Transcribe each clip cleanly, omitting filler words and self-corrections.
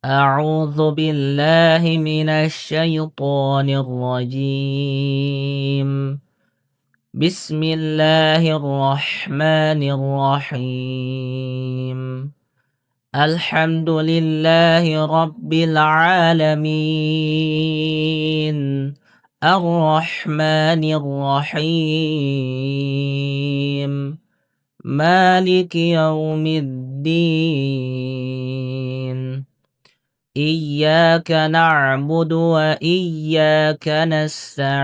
أعوذ بالله من الشيطان الرجيم. بسم الله الرحمن الرحيم. الحمد لله رب العالمين، الرحمن الرحيم، مالك يوم الدين. إياك نعبد وإياك نستعين.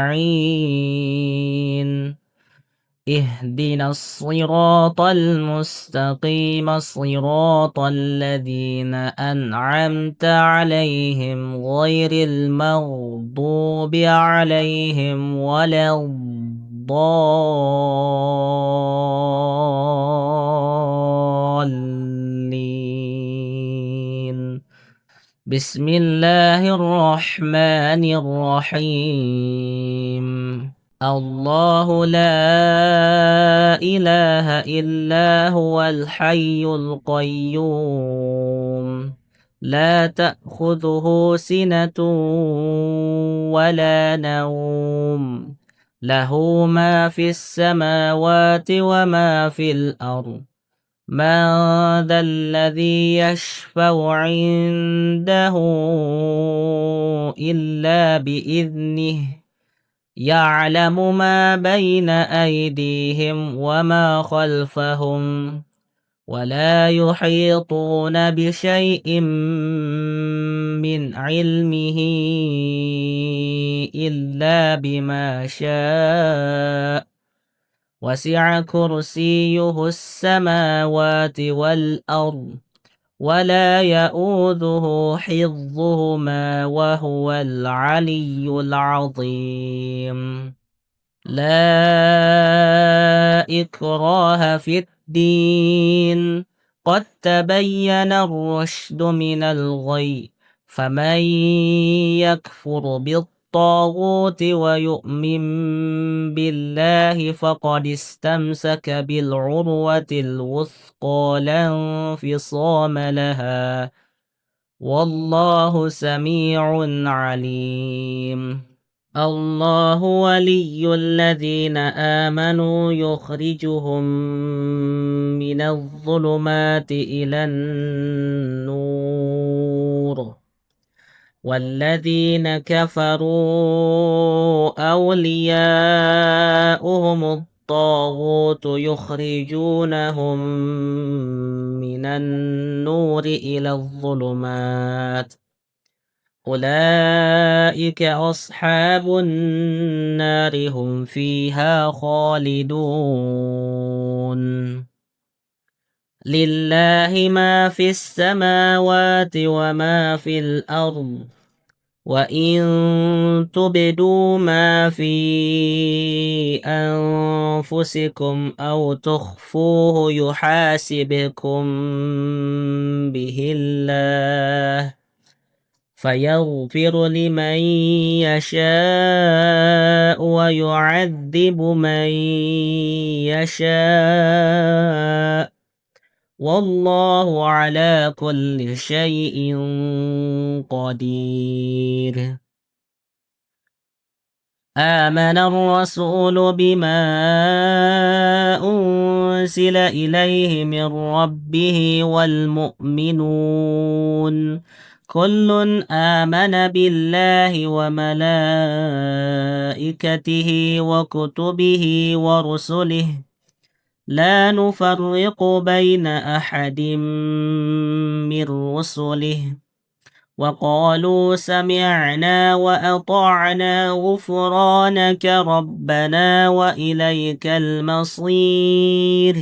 اهدنا الصراط المستقيم، صراط الذين أنعمت عليهم غير المغضوب عليهم ولا الضالين. بسم الله الرحمن الرحيم. الله لا إله إلا هو الحي القيوم، لا تأخذه سنة ولا نوم، له ما في السماوات وما في الأرض. من ذا الذي يشفع عنده إلا بإذنه، يعلم ما بين أيديهم وما خلفهم، ولا يحيطون بشيء من علمه إلا بما شاء. وسع كرسيه السماوات والأرض، ولا يؤوده حفظهما وهو العلي العظيم. لا إكراه في الدين، قد تبين الرشد من الغي، فمن يكفر بالطاغوت ويؤمن بالله فقد استمسك بالعروة الوثقى لا انفصام لها، والله سميع عليم. الله ولي الذين آمنوا يخرجهم من الظلمات إلى النور، والذين كفروا أولياؤهم الطاغوت يخرجونهم من النور إلى الظلمات، أولئك أصحاب النار هم فيها خالدون. لله ما في السماوات وما في الأرض، وإن تبدوا ما في أنفسكم أو تخفوه يحاسبكم به الله، فيغفر لمن يشاء ويعذب من يشاء، والله على كل شيء قدير. آمن الرسول بما أنزل إليه من ربه والمؤمنون كل آمن بالله وملائكته وكتبه ورسله، لا نفرق بين أحد من رسله، وقالوا سمعنا وأطعنا غفرانك ربنا وإليك المصير.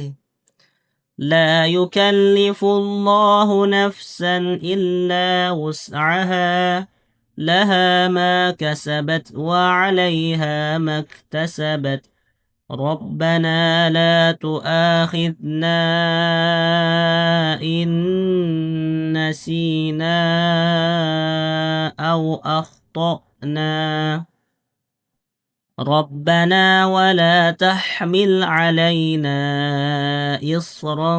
لا يكلف الله نفسا إلا وسعها، لها ما كسبت وعليها ما اكتسبت، ربنا لا تؤاخذنا إن نسينا أو أخطأنا. ربنا ولا تحمل علينا إصرا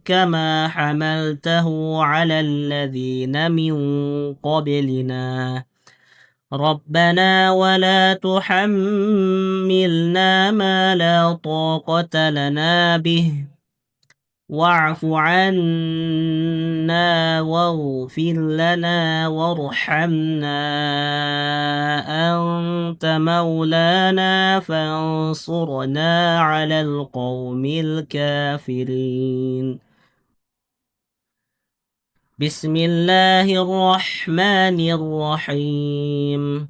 كما حملته على الذين من قبلنا ربنا ولا تحملنا ما لا طاقة لنا به واعف عنا واغفر لنا وارحمنا أنت مولانا فانصرنا على القوم الكافرين بسم الله الرحمن الرحيم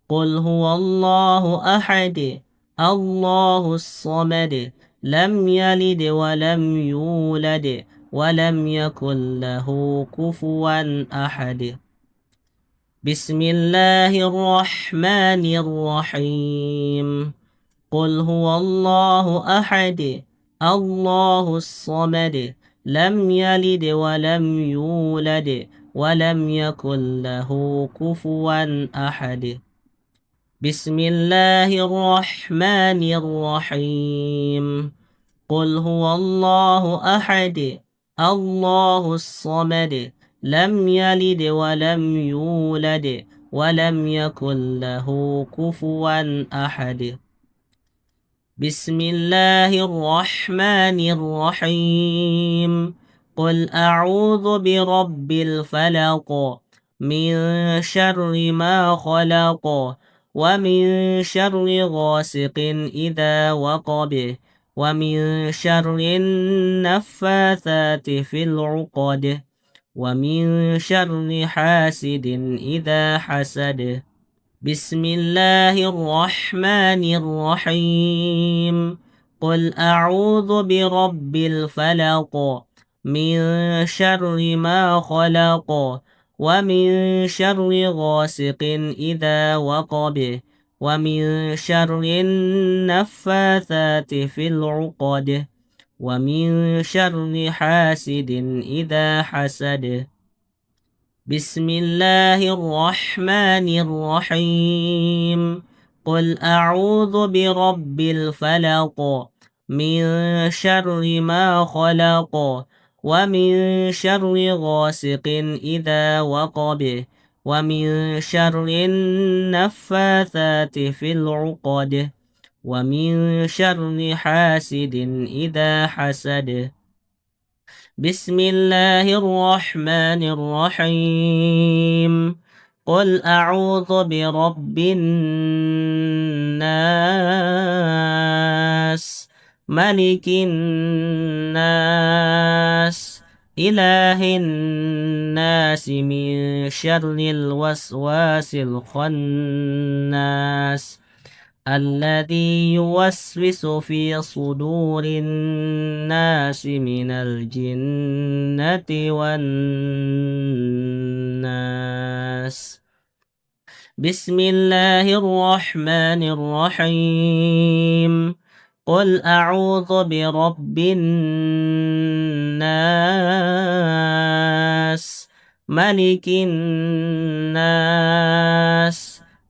قل هو الله أحد الله الصمد لم يلد ولم يولد ولم يكن له كفوا أحد بسم الله الرحمن الرحيم قل هو الله أحد الله الصمد لم يلد ولم يولد ولم يكن له كفوا أحد بسم الله الرحمن الرحيم قل هو الله أحد الله الصمد لم يلد ولم يولد ولم يكن له كفوا أحد بسم الله الرحمن الرحيم قل أعوذ برب الفلق من شر ما خلق ومن شر غاسق إذا وقب ومن شر النفاثات في العقد ومن شر حاسد إذا حسد بسم الله الرحمن الرحيم قل أعوذ برب الفلق من شر ما خلق ومن شر غاسق إذا وقب ومن شر النفاثات في العقد ومن شر حاسد إذا حسد بسم الله الرحمن الرحيم قل أعوذ برب الفلق من شر ما خلق ومن شر غاسق إذا وقب ومن شر النفاثات في العقد ومن شر حاسد إذا حسد بسم الله الرحمن الرحيم قل أعوذ برب الناس ملك الناس إله الناس من شر الوسواس الخناس الذي يوسوس في صدور الناس من الجنة والناس بسم الله الرحمن الرحيم قل أعوذ برب الناس ملك الناس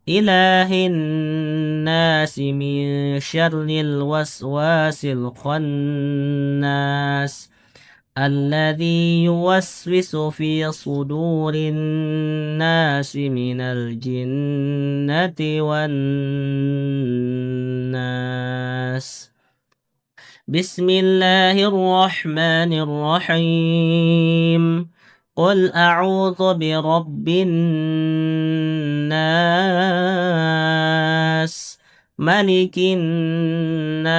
إله الناس من شر الوسواس الخناس الذي يوسوس في صدور الناس من الجنة والناس بسم الله الرحمن الرحيم قل أعوذ برب الناس ملك الناس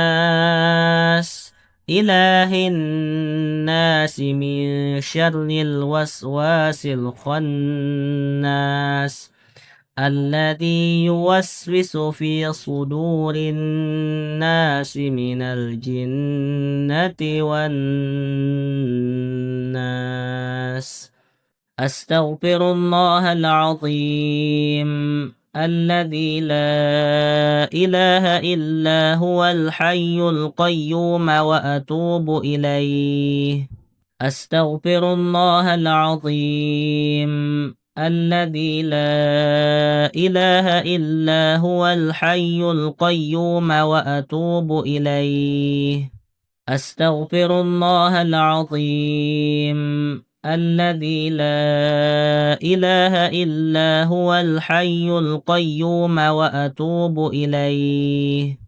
إله الناس من شر الوسواس الخناس الذي يوسوس في صدور الناس من الجنة والناس أستغفر الله العظيم الذي لا إله إلا هو الحي القيوم وأتوب إليه أستغفر الله العظيم الذي لا إله إلا هو الحي القيوم وأتوب إليه. أستغفر الله العظيم الذي لا إله إلا هو الحي القيوم وأتوب إليه.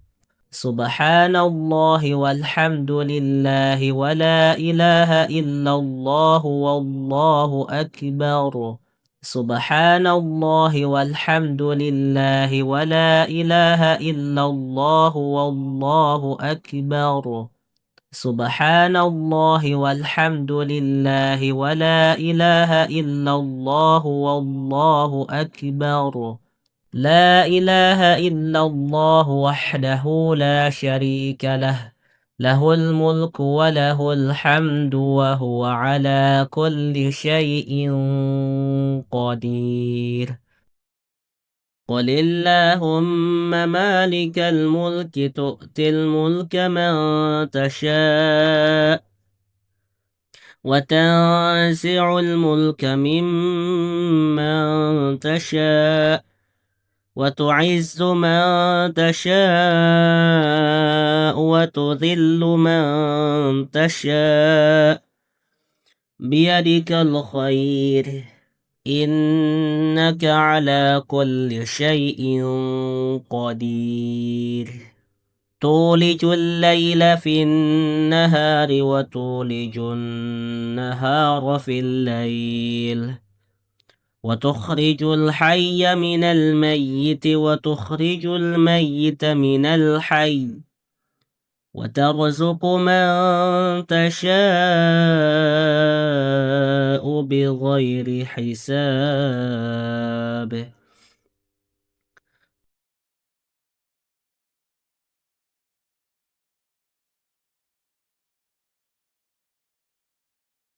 سبحان الله والحمد لله ولا إله إلا الله والله أكبر. سبحان الله والحمد لله ولا إله إلا الله والله أكبر. سبحان الله والحمد لله ولا إله إلا الله والله أكبر. لا إله إلا الله وحده لا شريك له، له الملك وله الحمد وهو على كل شيء قدير. قل اللهم مالك الملك تؤتي الملك من تشاء وتنزع الملك ممن تشاء وتعز من تشاء وتذل من تشاء بيدك الخير إنك على كل شيء قدير. تولج الليل في النهار وتولج النهار في الليل وتخرج الحي من الميت وتخرج الميت من الحي وترزق من تشاء بغير حساب.